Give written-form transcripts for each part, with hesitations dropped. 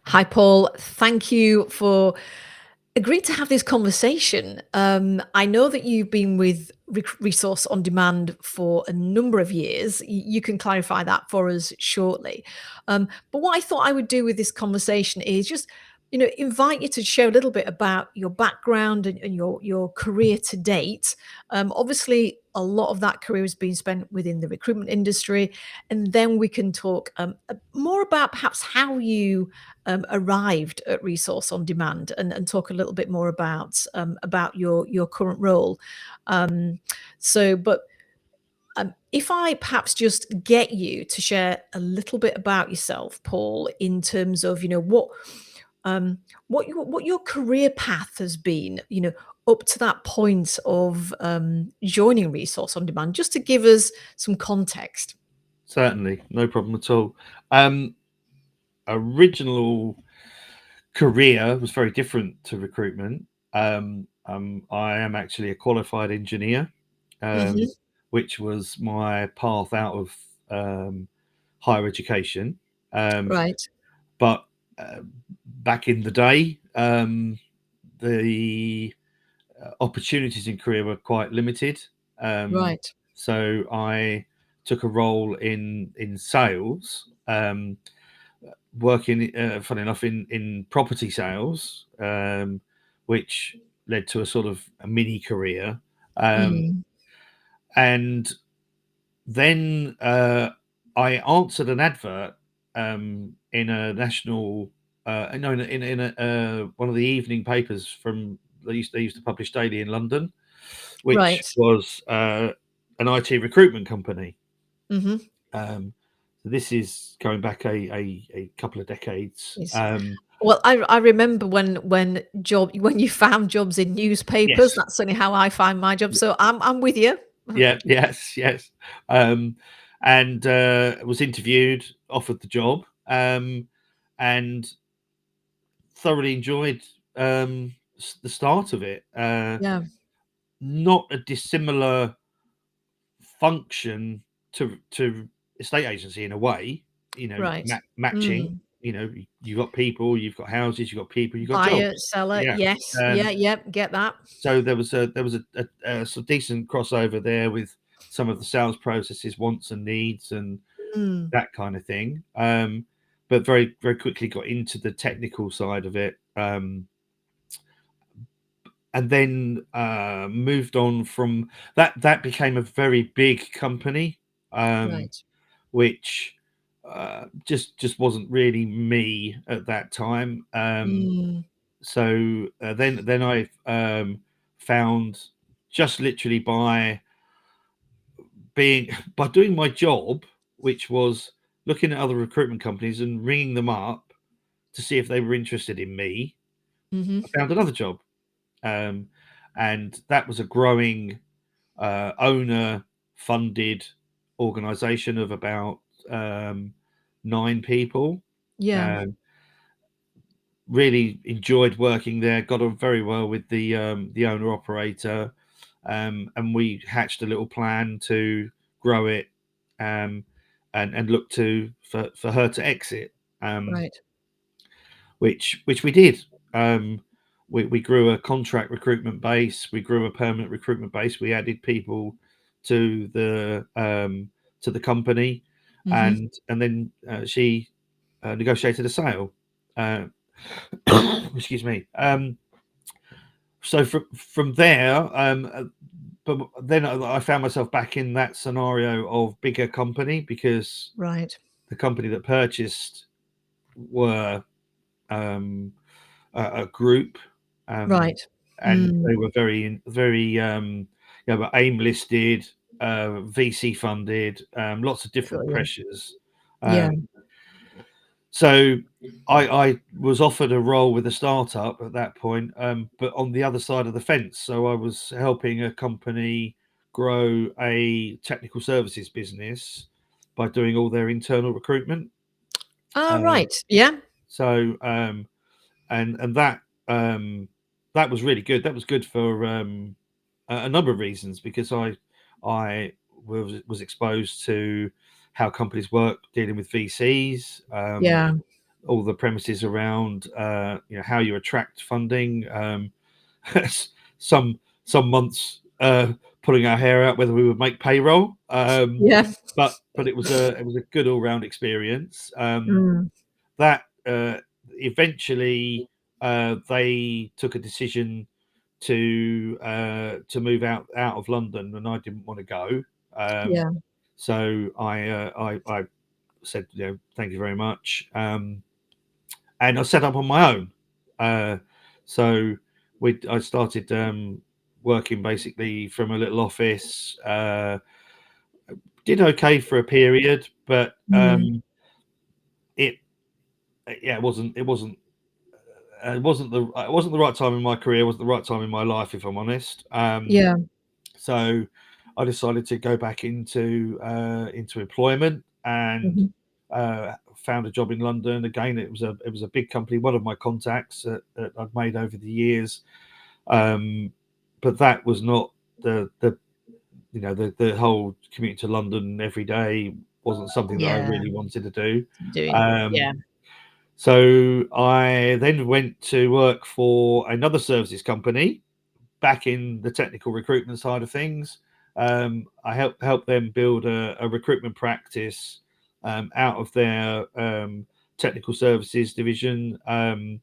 Hi, Paul. Thank you for agreeing to have this conversation. I know that you've been with Resource on Demand for a number of years. You can clarify that for us shortly. But what I thought I would do with this conversation is just, invite you to share a little bit about your background and your career to date. Obviously, a lot of that career has been spent within the recruitment industry, and then we can talk more about perhaps how you arrived at Resource on Demand, and talk a little bit more about your current role. Um, but if I perhaps just get you to share a little bit about yourself, Paul, in terms of what your career path has been, up to that point of joining Resource on Demand, just to give us some context. Certainly, no problem at all. Original career was very different to recruitment. I am actually a qualified engineer, Hmm. which was my path out of higher education. Um, Right, but uh, back in the day, the opportunities in career were quite limited. Um, right. so I took a role in sales, working, funny enough, in property sales, which led to a sort of a mini career. Um, Mm, and then I answered an advert in a national, no, in one of the evening papers from they used to publish daily in London, which right. was an IT recruitment company. Hmm. Um, so this is going back a couple of decades. Well, I remember when you found jobs in newspapers. Yes, That's certainly how I find my job. So I'm with you. yeah, yes, yes. Um, and was interviewed, offered the job, and thoroughly enjoyed the start of it. Yeah. Not a dissimilar function to estate agency in a way, Right. matching. Mm. You've got people, you've got houses, you've got people, you've got Buyer, jobs. seller. Yeah. Yes. Yeah. Um, Yep. Get that. so there was a sort of decent crossover there with some of the sales processes, wants and needs, and Mm. that kind of thing. But very very quickly got into the technical side of it. And then moved on from that. That became a very big company, um, Right. which just wasn't really me at that time. Mm. So then I found, just literally being by doing my job, which was looking at other recruitment companies and ringing them up to see if they were interested in me. Hmm. I found another job, um, and that was a growing owner funded organization of about um, 9 people. Yeah. Um, really enjoyed working there. Got on very well with the owner operator, and we hatched a little plan to grow it, um, and look to for her to exit, um, Right. which we did. We grew a contract recruitment base. We grew a permanent recruitment base. We added people to the company, Hmm. and then she negotiated a sale. Uh, excuse me. So from there, but then I found myself back in that scenario of bigger company, because Right. the company that purchased were um, a group, um, Right. and Mm. they were very were AIM listed, VC funded, lots of Got different you. pressures. Yeah. Um, So I was offered a role with a startup at that point, but on the other side of the fence. So I was helping a company grow a technical services business by doing all their internal recruitment. Ah. Um, Right. Yeah. so and um, that was really good. That was good for a number of reasons, because I was exposed to how companies work dealing with VCs. Yeah. all the premises around how you attract funding. some some months pulling our hair out whether we would make payroll. Yeah. But it was a good all round experience. Mm. That eventually they took a decision to move out of London, and I didn't want to go. Um, Yeah. so I said, thank you very much, and I set up on my own. So I started working basically from a little office. Did okay for a period, but Mm. it yeah, it wasn't the right time in my career. It wasn't the right time in my life, if I'm honest. Yeah. So I decided to go back into employment, and Mhm. found a job in London. Again, it was a big company. One of my contacts that I've made over the years, but that was not the whole commute to London every day wasn't something that I Yeah. really wanted to do. Doing. Um, Yeah. so I then went to work for another services company back in the technical recruitment side of things. I helped them build a recruitment practice out of their technical services division. And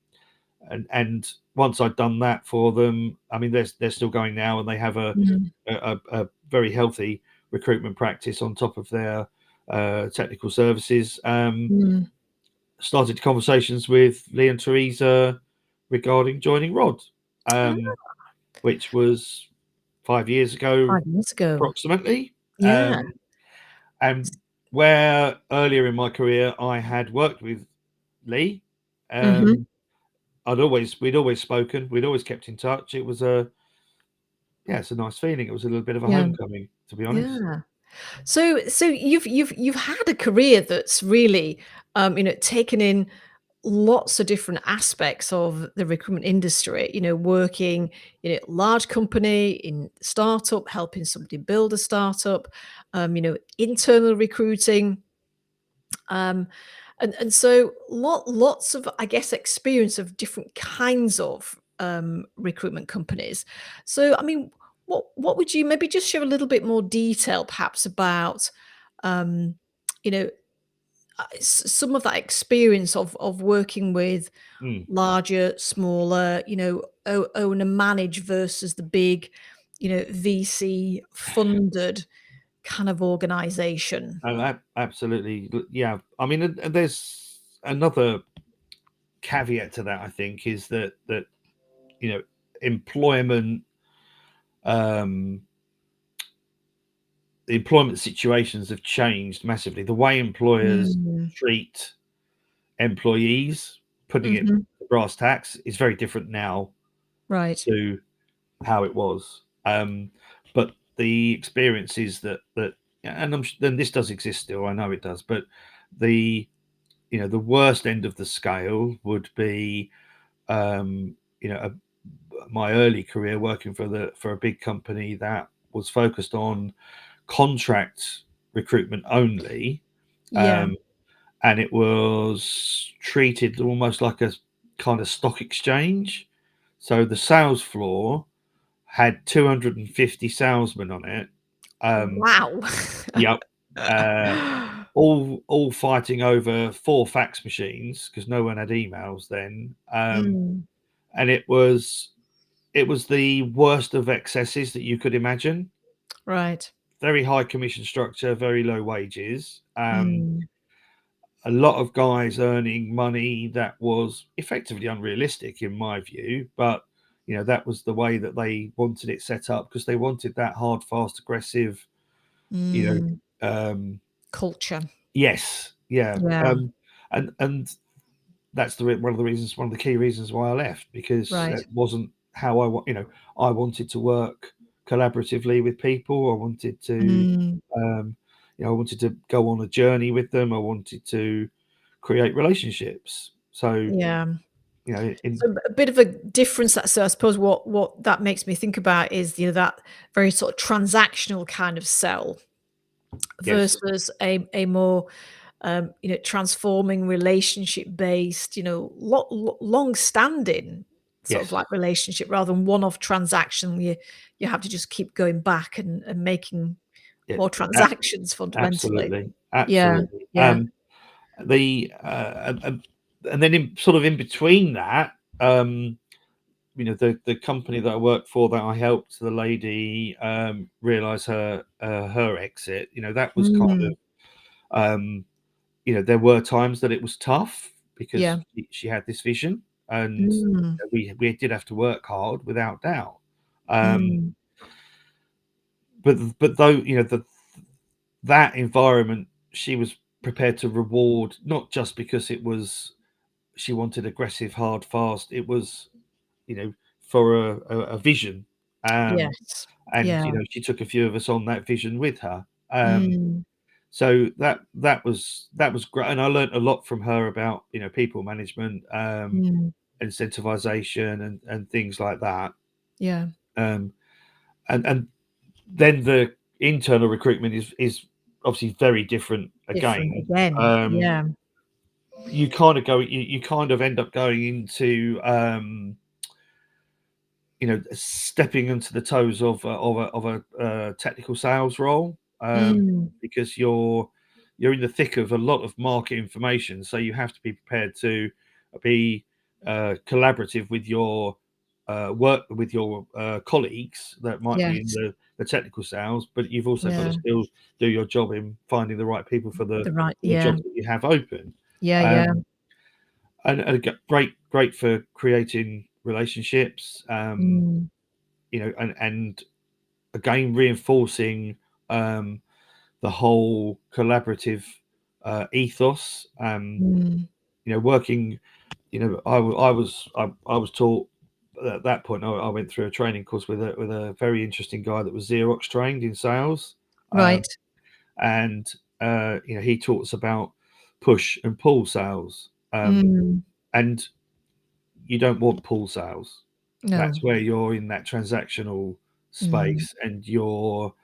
once I'd done that for them, I mean, they're still going now, and they have Mm. a very healthy recruitment practice on top of their technical services. Mm. Started conversations with Lee and Teresa regarding joining Rod, Ah, which was 5 years ago 5 years ago. approximately. Yeah. And where earlier in my career I had worked with Lee, Mhm. um, we'd always spoken, we'd always kept in touch. It's a nice feeling. It was a little bit of a Yeah. homecoming, to be honest. Yeah. So you've had a career that's really, taken in lots of different aspects of the recruitment industry, working in a large company, in startup, helping somebody build a startup, internal recruiting, um, and so lots of, I guess, experience of different kinds of recruitment companies. So, I mean, what would you maybe just share a little bit more detail, perhaps, about um, you know some of that experience of working with Mm. larger, smaller, own and manage versus the big, VC funded kind of organization. Oh, absolutely. Yeah. I mean, and there's another caveat to that, I think, is that you know, employment, um, the employment situations have changed massively. The way employers Mm. treat employees, putting it Mhm. brass tacks, is very different now Right. to how it was. But the experiences and then this does exist still. I know it does, but the the worst end of the scale would be um, you know a, my early career working for a big company that was focused on contract recruitment only, Yeah. um, and it was treated almost like a kind of stock exchange. So the sales floor had 250 salesmen on it. Um, Wow. yep. Uh, all fighting over four fax machines because no one had emails then. Mm. And it was the worst of excesses that you could imagine. Right. Very high commission structure, very low wages. Mm. A lot of guys earning money that was effectively unrealistic in my view, but that was the way that they wanted it set up because they wanted that hard, fast, aggressive. You Mm. um, Culture. yes, yeah, Yeah. and that's one of the reasons, one of the key reasons why I left, because Right. it wasn't how I wanted to work collaboratively with people. I wanted to, Mm. um, I wanted to go on a journey with them. I wanted to create relationships. So, Yeah. in So a bit of a difference that, so I suppose what that makes me think about is, that very sort of transactional kind of sell yes, versus a more, transforming relationship based, long standing sort of Yes. like relationship rather than one-off transaction. You have to just keep going back and making Yeah. more transactions fundamentally. Absolutely. Yeah, Absolutely. yeah. The and then in between that, the company that I worked for, that I helped the lady realize her exit. That was kind of Mm, there were times that it was tough because yeah. she had this vision, and Mm, we did have to work hard, without doubt. Um, mm, but though that environment, she was prepared to reward, not just because she wanted aggressive, hard, fast. It was for a vision, yes. and Yeah. she took a few of us on that vision with her. Mm, So that was great, and I learned a lot from her about people management, mm, incentivization, and things like that. yeah. Um, and then the internal recruitment is obviously very different Different again. again. Um, Yeah. you kind of end up going into stepping into the toes of a technical sales role, Mm, because you're in the thick of a lot of market information, so you have to be prepared to be collaborative with your work with your colleagues that might be in yes. the technical sales, but you've also got to Yeah. still do your job in finding the right people for the The right. for the Yeah. jobs that you have open. Yeah. Yeah. Um, and great for creating relationships, Mm, and again reinforcing um, the whole collaborative ethos. mm, Working. I was taught at that point. I went through a training course with a very interesting guy that was Xerox trained in sales, right. and he taught us about push and pull sales, Mm, and you don't want pull sales. no. That's where you're in that transactional Mm, space, and you're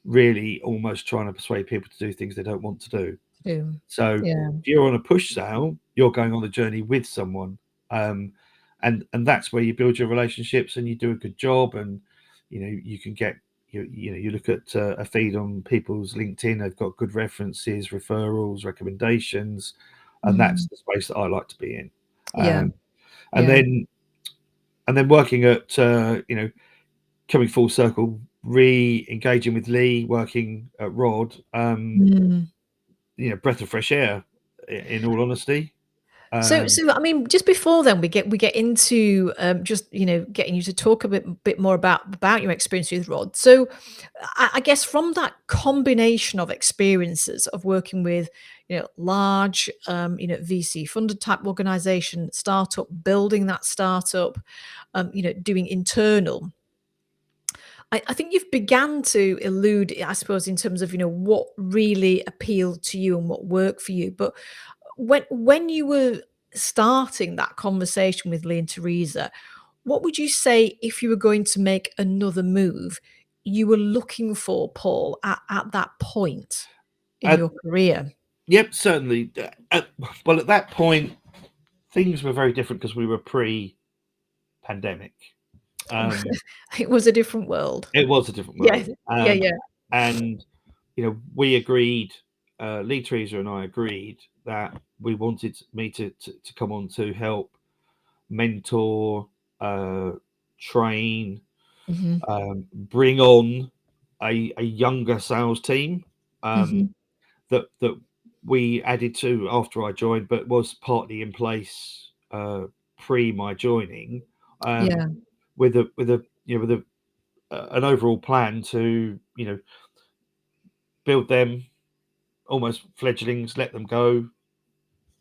really almost trying to persuade people to do things they don't want to do. do. So Yeah. if you're on a push sale, you're going on a journey with someone, and that's where you build your relationships and you do a good job, and you can get you look at a feed on people's LinkedIn. They've got good references, referrals, recommendations, and that's Mm, the space that I like to be in. yeah. Um, and Yeah. then working at coming full circle, re-engaging with Lee, working at Rod, Mm. breath of fresh air, in all honesty. So, Um, so I mean, just before then, we get into just getting you to talk a bit more about your experience with Rod. So, I guess from that combination of experiences of working with large VC funded type organization, startup, building that startup, doing internal. I think you've began to allude, I suppose, in terms of what really appealed to you and what worked for you. But when you were starting that conversation with Lee and Teresa, what would you say if you were going to make another move, you were looking for, Paul, at that point in at, your career? yep, certainly. Well, at that point, things were very different because we were pre-pandemic. Um, It was a different world. it was a different Yeah, world, yeah, yeah. and we agreed. Lee, Teresa, and I agreed that we wanted me to come on to help mentor, train, Mhm, bring on a younger sales team, mhm. that we added to after I joined, but was partly in place pre my joining, um, Yeah, with an overall plan to build them almost fledglings, let them go.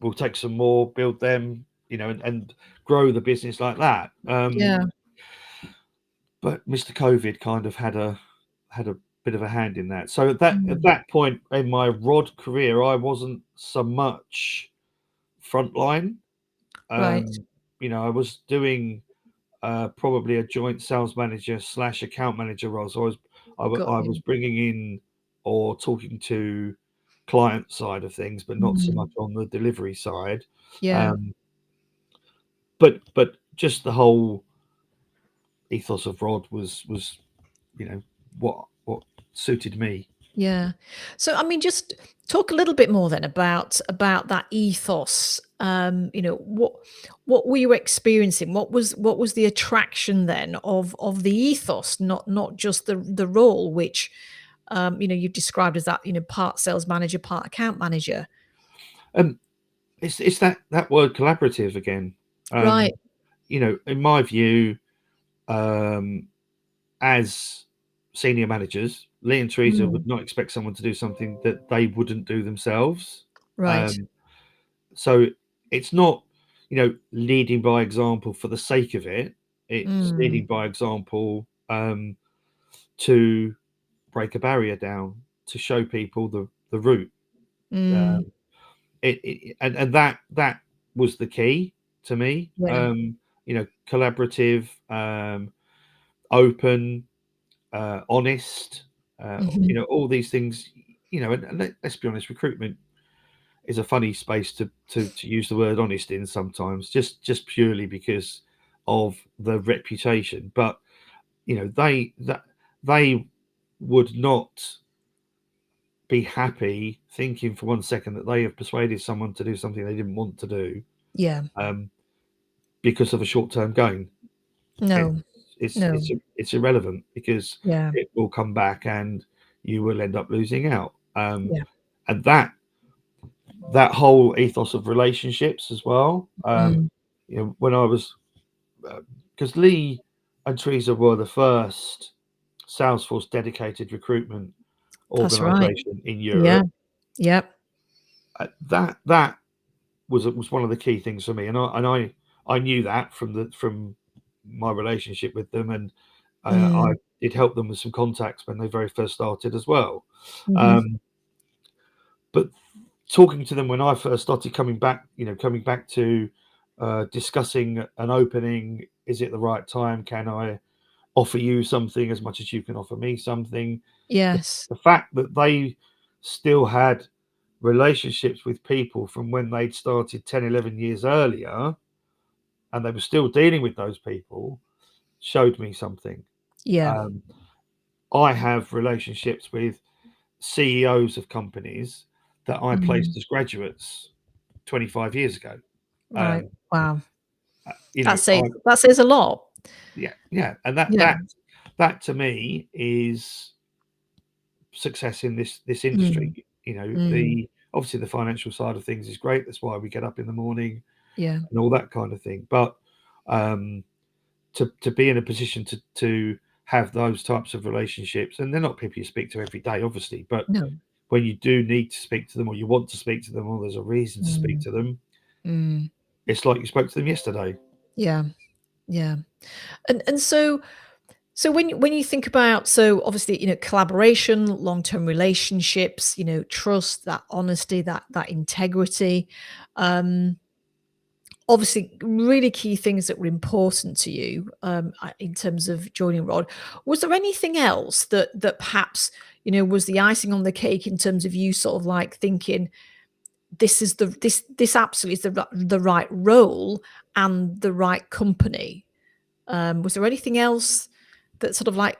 We'll take some more, build them, and grow the business like that. yeah. But Mr. COVID kind of had a bit of a hand in that. So at Mm, that point in my Rod career, I wasn't so much frontline. right. I was doing probably a joint sales manager / account manager role. So I Got was you. bringing in or talking to client side of things, but not so much Mm. on the delivery side. Yeah. Um, but just the whole ethos of Rod was what suited me. Yeah. So, I mean, just talk a little bit more then about that ethos. What were you experiencing? What was the attraction then of the ethos, not just the role, which you've described as that, part sales manager, part account manager. Um, it's that word collaborative again. Right. In my view, um, as senior managers, Lee and Teresa Mm. would not expect someone to do something that they wouldn't do themselves. Right. So it's not, leading by example for the sake of it. It's Mm. leading by example to break a barrier down, to show people the route. Mm. Um, and that was the key to me. Yeah. Collaborative, open, honest. Mhm. All these things. Let's be honest, recruitment is a funny space to use the word honest in sometimes, just purely because of the reputation. But they would not be happy thinking for 1 second that they have persuaded someone to do something they didn't want to do, Yeah. um, because of a short-term gain. It's No. it's No. it's it's irrelevant because Yeah. it will come back and you will end up losing out. Yeah. And that whole ethos of relationships as well. Mm. When I was, because Lee and Teresa were the first Salesforce dedicated recruitment That's right. organization in Yeah. Europe. Yep. That was one of the key things for me, and I knew that from my relationship with them, and I Mm. did help them with some contacts when they very first started as well. Mhm. Um, but talking to them when I first started coming back to discussing an opening, is it the right time? Can I offer you something as much as you can offer me something? The, Yes. the fact that they still had relationships with people from when they'd started 10, 11 years earlier, and they were still dealing with those people, showed me something. Yeah. Um, I have relationships with CEOs of companies that I Mm. placed as graduates 25 years ago. Right. Um, Wow. That I says that says a lot. yeah, and that Yeah. that that to me is success in this Mm. industry. Mm. The obviously the financial side of things is great. That's why we get up in the morning Yeah. and all that kind of thing. But um, to be in a position to have those types of relationships, and they're not people you speak to every day, obviously, but No. when you do need to speak to them, or you want to speak to them, or there's a reason to speak Mm. to them, Mm. it's like you spoke to them yesterday. Yeah. Yeah. And so when you think about, so obviously, collaboration, long-term relationships, trust, that honesty, that integrity, um, obviously really key things that were important to you, in terms of joining Rod. Was there anything else that perhaps, was the icing on the cake in terms of you sort of like thinking, this absolutely is the right role and the right company? Was there anything else that sort of like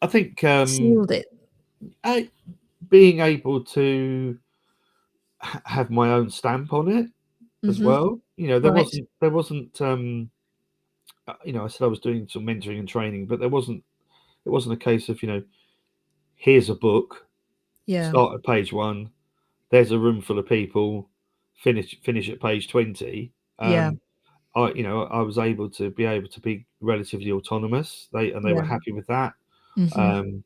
I think sealed it? I, being able to have my own stamp on it as Mhm. well. There Right. wasn't. I said I was doing some mentoring and training, but it wasn't a case of here's a book, Yeah. start at page one. There's a room full of people. Finish at page 20. Yeah. I was able to be relatively autonomous. They were Yeah. happy with that. Mhm. Um,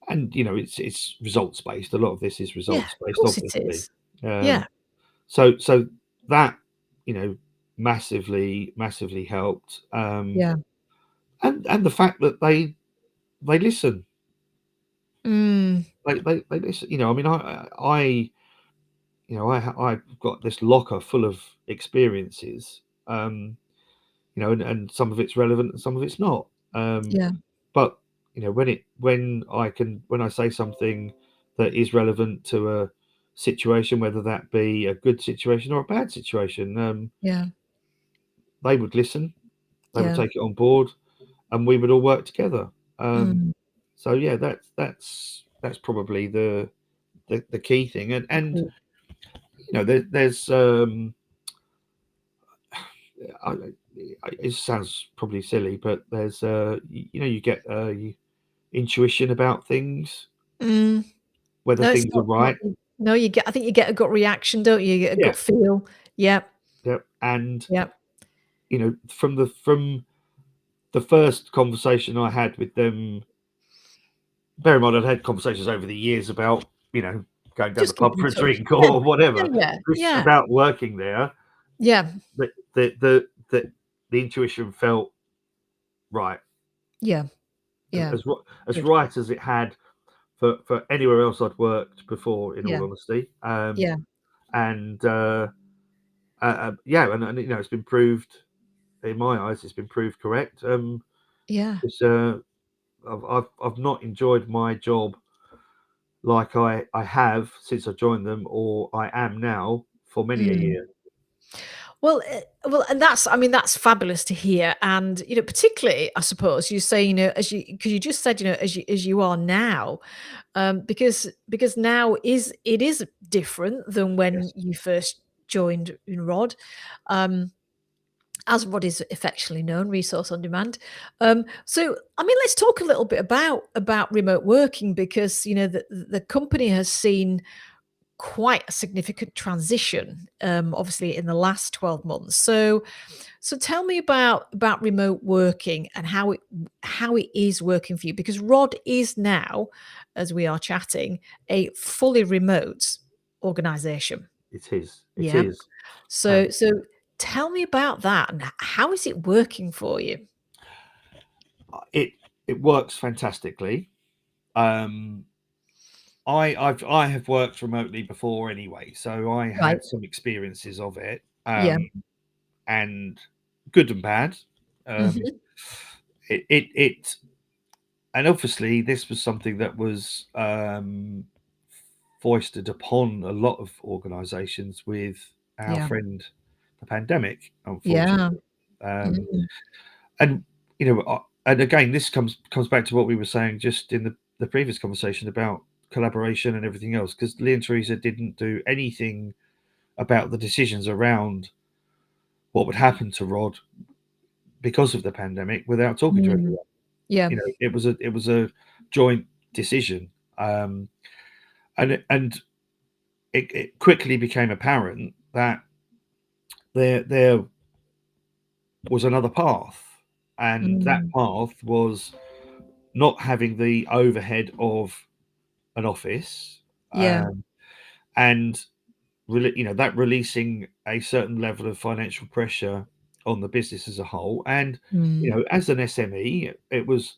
and it's results based. A lot of this is Yeah, of results based, course it obviously. is. Um, Yeah. so that massively helped. Yeah. And the fact that they listen. Mm. They listen. I mean, I've got this locker full of experiences. And some of it's relevant and some of it's not. Yeah. But when I say something that is relevant to a situation, whether that be a good situation or a bad situation. Yeah. They would listen, they would Yeah. take it on board, and we would all work together. Um, Mm. so yeah, that's probably the key thing. And Agreed. there's I, it sounds probably silly, but there's you get intuition about things, Mm. whether No, it's things are not right. no, I think you get a gut reaction, don't you? You get a Yeah, gut feel. Yep. yeah. And Yep. from the first conversation I had with them, bear in mind I'd had conversations over the years about going down the Just pub keeping in for a touch. drink Yeah. or Yeah, whatever. yeah. It's Yeah. about working there. Yeah. The intuition felt right, Yeah. as Yeah. as, as Good. right as it had for anywhere else I'd worked before. In all Yeah. honesty, Yeah. and yeah, and it's been proved in my eyes. It's been proved correct. Yeah. It's I've not enjoyed my job like I have since I joined them, or I am now, for many a Mm. year. Well, and that's I mean, that's fabulous to hear, and, particularly, I suppose, you say, as you because you just said, as you are now, because now is different than when Yes, you first joined in Rod, um, as Rod is affectionately known, Resource on Demand. So, I mean, let's talk a little bit about remote working because, the company has seen quite a significant transition, obviously in the last 12 months. So tell me about remote working and how it is working for you because Rod is now, as we are chatting, a fully remote organization. it is. It Yeah. is. So tell me about that and how is it working for you? It it works fantastically. Um, I have worked remotely before anyway, so I Right. had some experiences of it, Yeah. and good and bad. Um, Mhm. it and obviously this was something that was foisted upon a lot of organisations with our Yeah. friend the pandemic, Yeah. unfortunately. Um, Mm. and and again, this comes back to what we were saying just in the previous conversation about collaboration and everything else, because Lee and Teresa didn't do anything about the decisions around what would happen to Rod because of the pandemic without talking to Mm. everyone. Yeah. It was a joint decision, and it quickly became apparent that there was another path, and that Mm. path was not having the overhead of an office, Yeah. um, and that releasing a certain level of financial pressure on the business as a whole. And Mm. as an SME, it was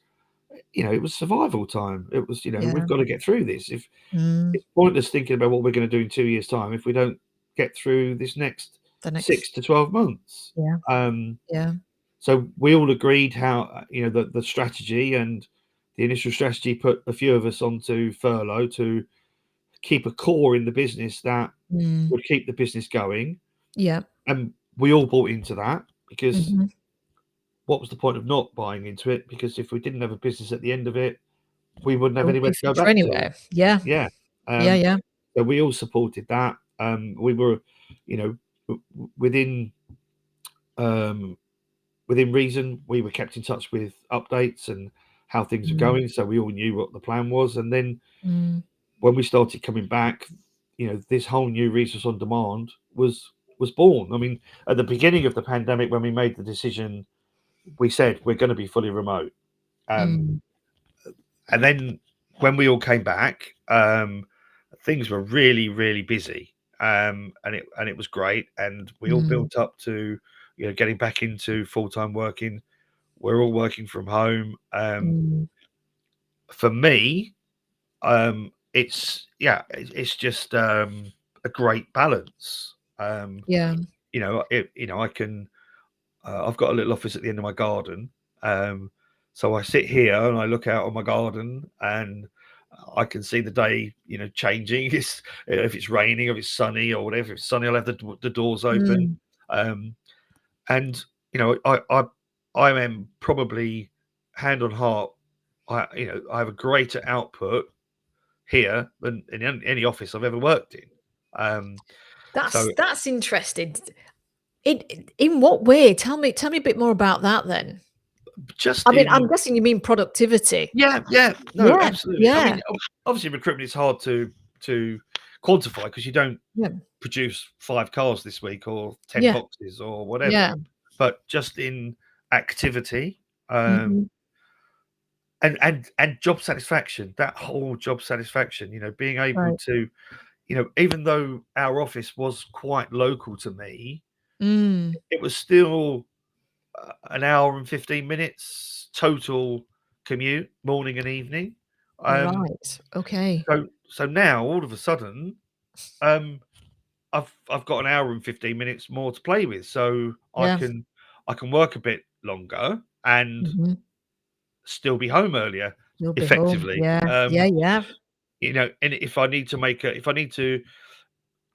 survival time. It was, we've Yeah. got to get through this. If Mm. It's pointless thinking about what we're going to do in 2 years' time if we don't get through this next The six next to 12 months. yeah. Um, Yeah. so we all agreed how the strategy, and the initial strategy put a few of us onto furlough to keep a core in the business that Mm. would keep the business going, Yeah. and we all bought into that, because Mhm. what was the point of not buying into it? Because if we didn't have a business at the end of it, we wouldn't There have won't be anywhere a to go future back to. anyway. Yeah. Yeah. Yeah, Um, yeah. so we all supported that. We were, you know, within um, within reason, we were kept in touch with updates and how things were Mm. going. So we all knew what the plan was. And then Mm. when we started coming back, this whole new resource on demand was born. I mean, at the beginning of the pandemic, when we made the decision, we said we're going to be fully remote. Um, Mm. and then when we all came back, things were really, really busy, and it was great, and we all Mm. built up to getting back into full time working. We're all working from home. Mm. For me, it's just a great balance. Yeah. I can. I've got a little office at the end of my garden. So I sit here and I look out on my garden, and I can see the day, changing. It's if it's raining, or if it's sunny, or whatever. If it's sunny, I'll have the doors open. Mm. And I am probably, hand on heart, I have a greater output here than in any office I've ever worked in. So That's interesting. In what way? Tell me a bit more about that then. just I mean, I'm in guessing you mean productivity. yeah, no, Yeah, absolutely. I yeah, mean, obviously, recruitment is hard to quantify because you don't yeah, produce 5 cars this week, or 10 yeah, boxes, or whatever. yeah. But just in activity, Mhm. and job satisfaction, that whole job satisfaction, being able Right. to, even though our office was quite local to me, Mm. it was still an hour and 15 minutes total commute, morning and evening. Um, Right. Okay. so now all of a sudden, um, I've got an hour and 15 minutes more to play with, so Yeah. I can work a bit longer and Mhm. still be home earlier, You'll be home. effectively. Yeah. Yeah, yeah. And if I need to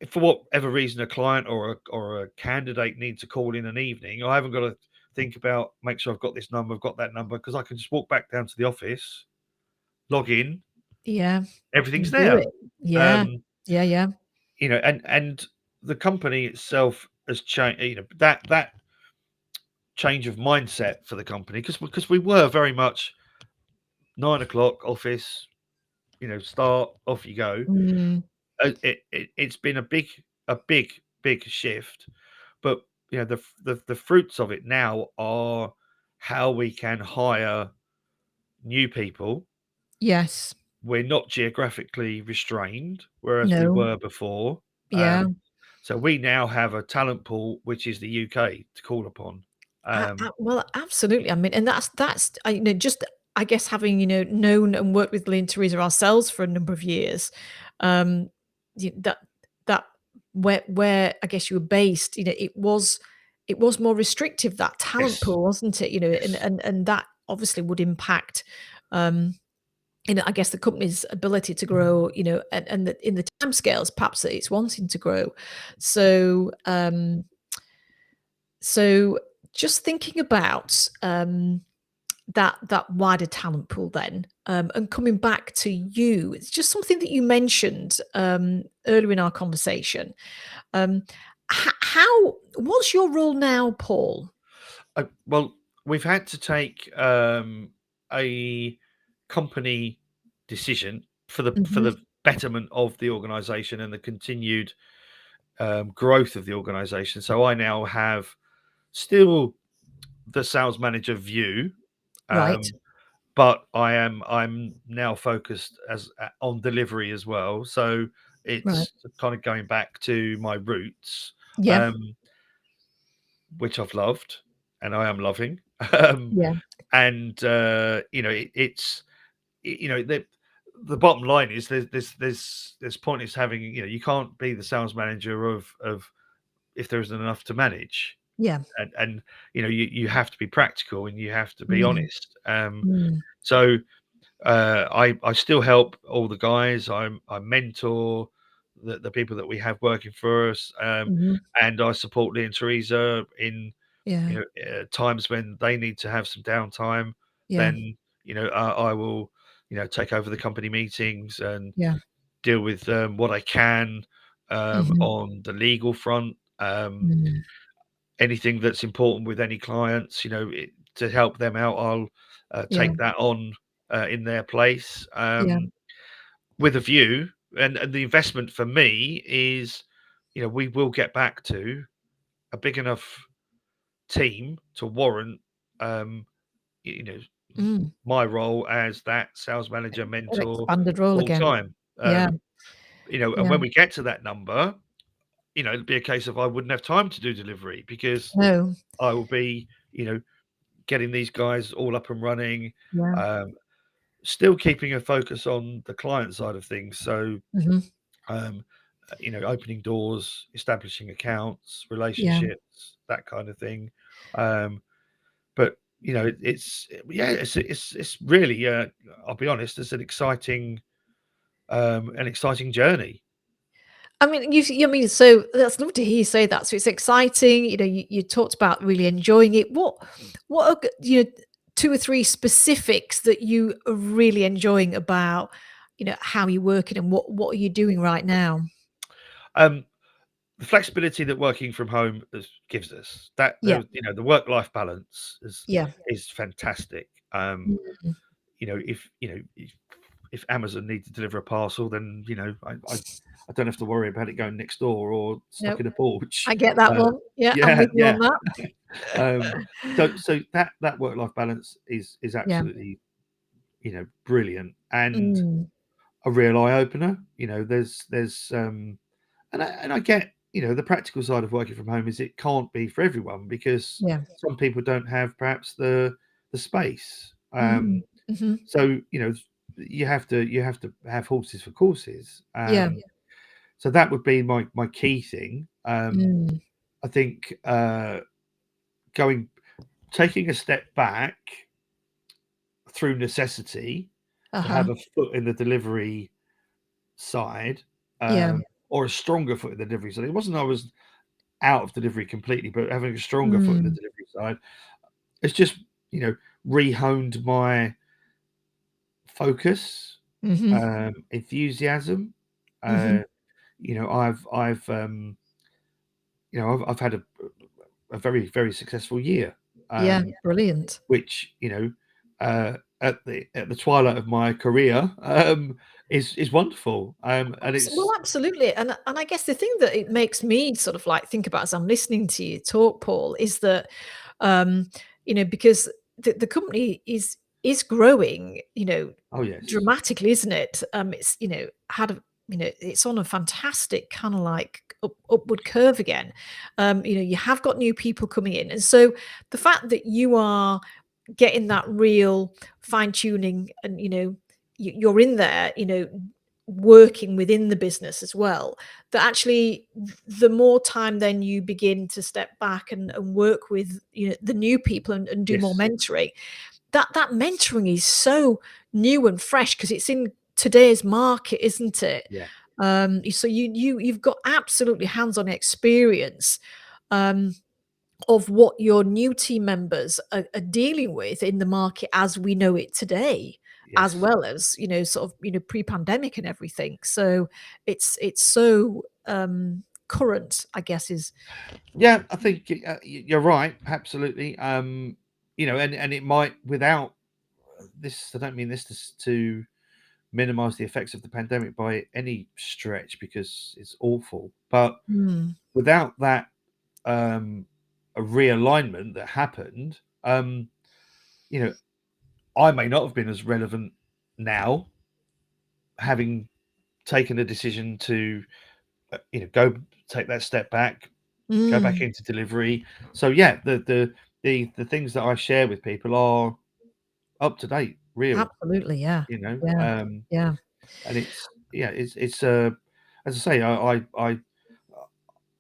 if for whatever reason a client or a candidate needs to call in an evening, I haven't got to think about, make sure I've got this number, I've got that number, because I can just walk back down to the office, log in, Yeah. everything's And do there. it. Yeah. Um, Yeah, yeah. and the company itself has changed. That change of mindset for the company, because we were very much 9 o'clock office, start, off you go. Mm. It's been a big shift, but the fruits of it now are how we can hire new people. Yes. We're not geographically restrained, whereas we No. were before. Yeah. So we now have a talent pool, which is the UK, to call upon. Well, absolutely. I mean, and that's just I guess having known and worked with Lee and Teresa ourselves for a number of years, um, that where I guess you were based, it was more restrictive, that talent Yes, pool, wasn't it? And yes, and that obviously would impact, um, I guess the company's ability to grow, and in the timescales perhaps that it's wanting to grow. So. So just thinking about that wider talent pool then, and coming back to you, it's just something that you mentioned earlier in our conversation. Um, how what's your role now, Paul? well, we've had to take a company decision for the for Hmm. the betterment of the organisation and the continued growth of the organisation. So I now have still the sales manager view, Right, but I'm now focused on delivery as well. So right, it's kind of going back to my roots, yeah, um, which I've loved and I am loving. yeah, And it's the bottom line is there's pointless having, you can't be the sales manager of if there isn't enough to manage. yeah. And you have to be practical and you have to be Mm, honest. mm, So I still help all the guys. I mentor the people that we have working for us, mhm, and I support Lee and Teresa in yeah, times when they need to have some downtime. yeah, Then I will take over the company meetings and yeah, deal with what I can mhm, on the legal front. mm, Anything that's important with any clients, to help them out, I'll yeah, take that on in their place, yeah, with a view. And the investment for me is, we will get back to a big enough team to warrant, um, you know, mm. my role as that sales manager An mentor expanded role full again. time. Yeah, And yeah. when we get to that number, it'd be a case of I wouldn't have time to do delivery because No, I will be, getting these guys all up and running, yeah, um, still keeping a focus on the client side of things. So, mhm, um, opening doors, establishing accounts, yeah. relationships, that kind of thing. Um, but it's yeah, it's really. I'll be honest, it's an exciting. an exciting journey. I mean, I mean, so that's lovely to hear you say that. So it's exciting. You talked about really enjoying it. What are two or three specifics that you are really enjoying about how you're working and what are you doing right now? Um, the flexibility that working from home gives us, that Yeah, the work-life balance yeah, is fantastic. mm, If Amazon need to deliver a parcel, then I don't have to worry about it going next door or stuck no, in a porch. I get that Uh, one. Yeah, I'm yeah, with you yeah. on that. Um, so that work-life balance is Yeah, absolutely brilliant and mm, a real eye opener. There's and I get the practical side of working from home is it can't be for everyone because yeah, some people don't have perhaps the space. mm, hmm, So you have to have horses for courses. yeah, So that would be my key thing. mm, I think going taking a step back through necessity to uh-huh, have a foot in the delivery side, yeah, or a stronger foot in the delivery side. It wasn't I was out of delivery completely, but having a stronger foot in the mm, delivery side, it's just you know rehoned my focus, hmm, enthusiasm. hmm, Uh, I've had a very very successful year, yeah, um, brilliant. which at the twilight of my career is wonderful, and Well, it's absolutely, and I guess the thing that it makes me sort of like think about as I'm listening to you talk, Paul, is that um, because the company is growing, oh yes, dramatically, isn't it? It's had a it's on a fantastic kind of like upward curve again. You have got new people coming in, and so the fact that you are getting that real fine tuning and you're in there working within the business as well, that actually the more time then you begin to step back and work with the new people and do more yes, mentoring, that mentoring is so new and fresh because it's in today's market, isn't it? yeah, So you've got absolutely hands-on experience um of what your new team members are dealing with in the market as we know it today, as yes. well as, sort of, pre-pandemic and everything. So it's so current, I guess is Yeah, I think you're right. Absolutely. And it might without this. I don't mean this to minimize the effects of the pandemic by any stretch because it's awful. But mm, without that, a realignment that happened, you know, I may not have been as relevant now, having taken a decision to, go take that step back, go back mm, into delivery. So yeah, the things that I share with people are up to date, real, absolutely, yeah. you know. Yeah. Yeah. And it's as I say,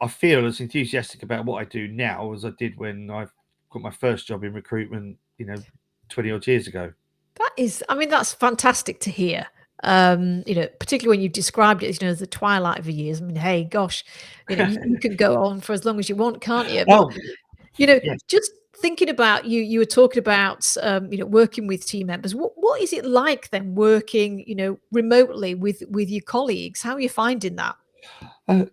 I feel as enthusiastic about what I do now as I did when I got my first job in recruitment, 20 odd years ago. That is, I mean, that's fantastic to hear. Particularly when you described it as, the twilight of the years. I mean, hey, gosh, you can go on for as long as you want, can't you? But Oh, yes. just thinking about you were talking about, working with team members. What is it like then working, remotely with your colleagues? How are you finding that?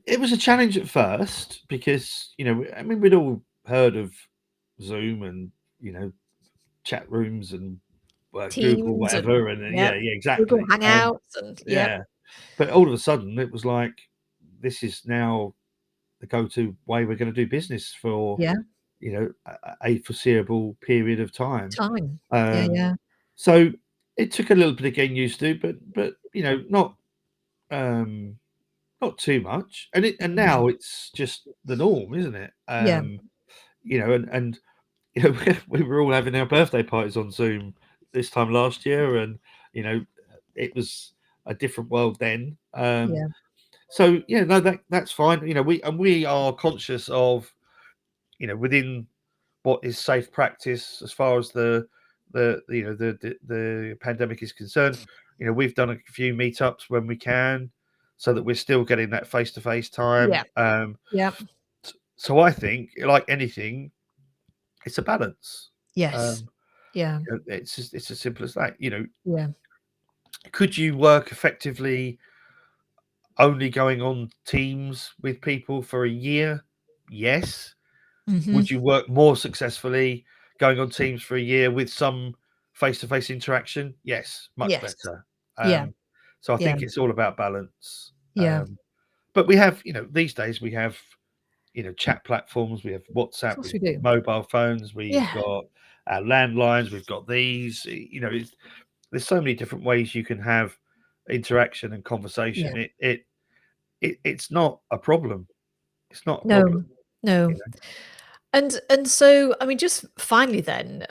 It was a challenge at first because, I mean, we'd all heard of Zoom and, you know, chat rooms and Google, Teams and whatever. And yeah, yeah, Google exactly. Hangouts and yeah, Yeah. But all of a sudden, it was like, this is now the go-to way we're going to do business for, yeah, a foreseeable period of time. time. Yeah, Um, yeah, so it took a little bit of getting used to, but um, not too much. And mm, now it's just the norm, isn't it? yeah, And we were all having our birthday parties on Zoom this time last year, and you know, it was a different world then. yeah. So yeah, no, that's fine. We are conscious of within what is safe practice as far as the pandemic is concerned. we've done a few meetups when we can, so that we're still getting that face-to-face time. Yeah. Yeah. So I think, like anything, it's a balance. Yes. Um, Yeah. it's as simple as that. Yeah. Could you work effectively only going on Teams with people for a year? Yes. Would Mhm. you work more successfully going on Teams for a year with some face-to-face interaction? Yes, much Yes. better. Yeah. So I Yeah. think it's all about balance. Yeah. But we have, these days we have, chat platforms. We have Of WhatsApp. course We've we do. mobile phones. We've Yeah. got our landlines. We've got these. There's so many different ways you can have interaction and Yeah. conversation. It's not a problem. It's not a problem. No. No. You know. And so, I mean, just finally then,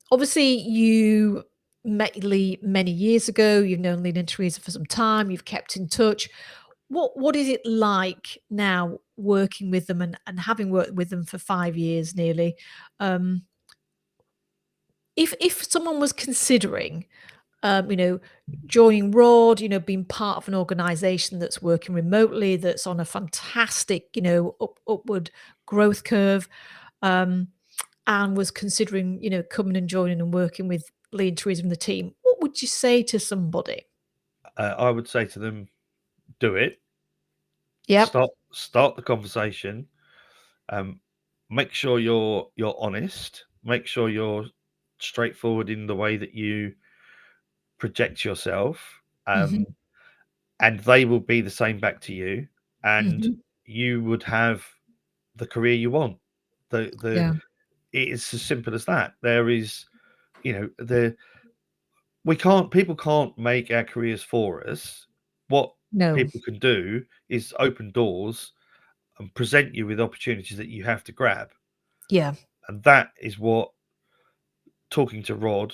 obviously you met Lee many years ago. You've known Lee and Teresa for some time. You've kept in touch. What is it like now working with them and having worked with them for 5 years nearly? Um, if someone was considering, you know, joining Rod, being part of an organization that's working remotely, that's on a fantastic, upward growth curve, um, and was considering, coming and joining and working with Lee and Teresa and the team, what would you say to somebody? I would say to them, do it. Yep. Start the conversation. Um, Make sure you're honest. Make sure you're straightforward in the way that you project yourself. Mhm. Um, and they will be the same back to you, and Mhm. you would have the career you want. The Yeah. It's as simple as that. There is, the we can't people can't make our careers for us. What No. people can do is open doors and present you with opportunities that you have to grab. Yeah. And that is what talking to Rod,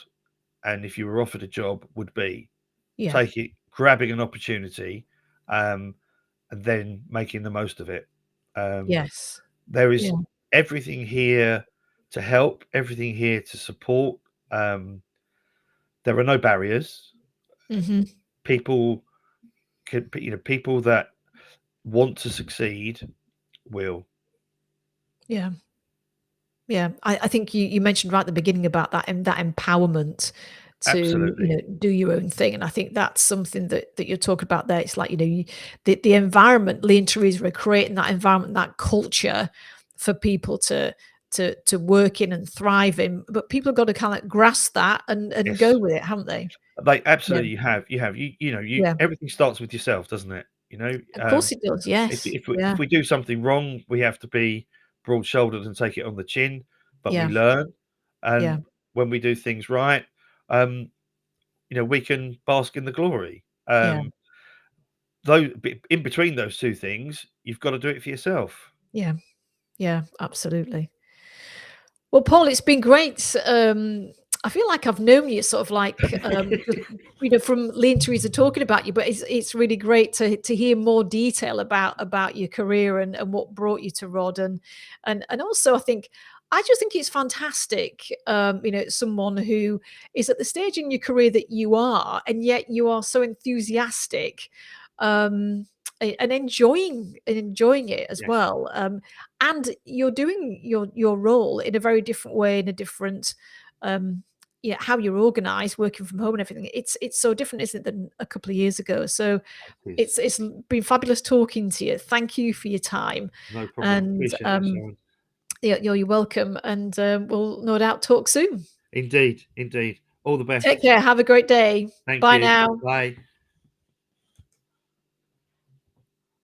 and if you were offered a job, would be. Yeah. Take it, grabbing an opportunity, um, and then making the most of it. Um, Yes. there is Yeah. everything here to help, everything here to support. Um, there are no barriers. Mhm. People people that want to succeed will. Yeah. Yeah, I think you mentioned right at the beginning about that empowerment to, Absolutely. do your own thing, and I think that's something that you're talking about there. It's like, the environment, Lee and Teresa are creating that environment, that culture for people to work in and thrive in, but people have got to kinda grasp that and Yes. go with it, haven't they? They Yeah, absolutely have. You yeah. everything starts with yourself, doesn't it? Of course it does, If yes. if we Yeah, if we do something wrong, we have to be broad-shouldered and take it on the chin, but we yeah, learn. yeah, And when we do things right, um, we can bask in the glory. yeah, Though in between those two things, you've got to do it for yourself. yeah, yeah, absolutely. Well, Paul, it's been great. I feel like I've known you sort of like, just, from Lee and Teresa talking about you, but it's really great to hear more detail about your career and what brought you to Rod, and also I just think it's fantastic. Someone who is at the stage in your career that you are, and yet you are so enthusiastic. And enjoying it as Yes, well. And you're doing your role in a very different way, in a different, yeah, how you're organized, working from home and everything. It's so different, isn't it, than a couple of years ago? So it is. it's been fabulous talking to you. Thank you for your time, No problem. and Appreciate it, Sharon. yeah, you're welcome. And we'll no doubt talk soon. Indeed, indeed. All the Take best. care. Have a great day. Thank Bye you. now. Bye.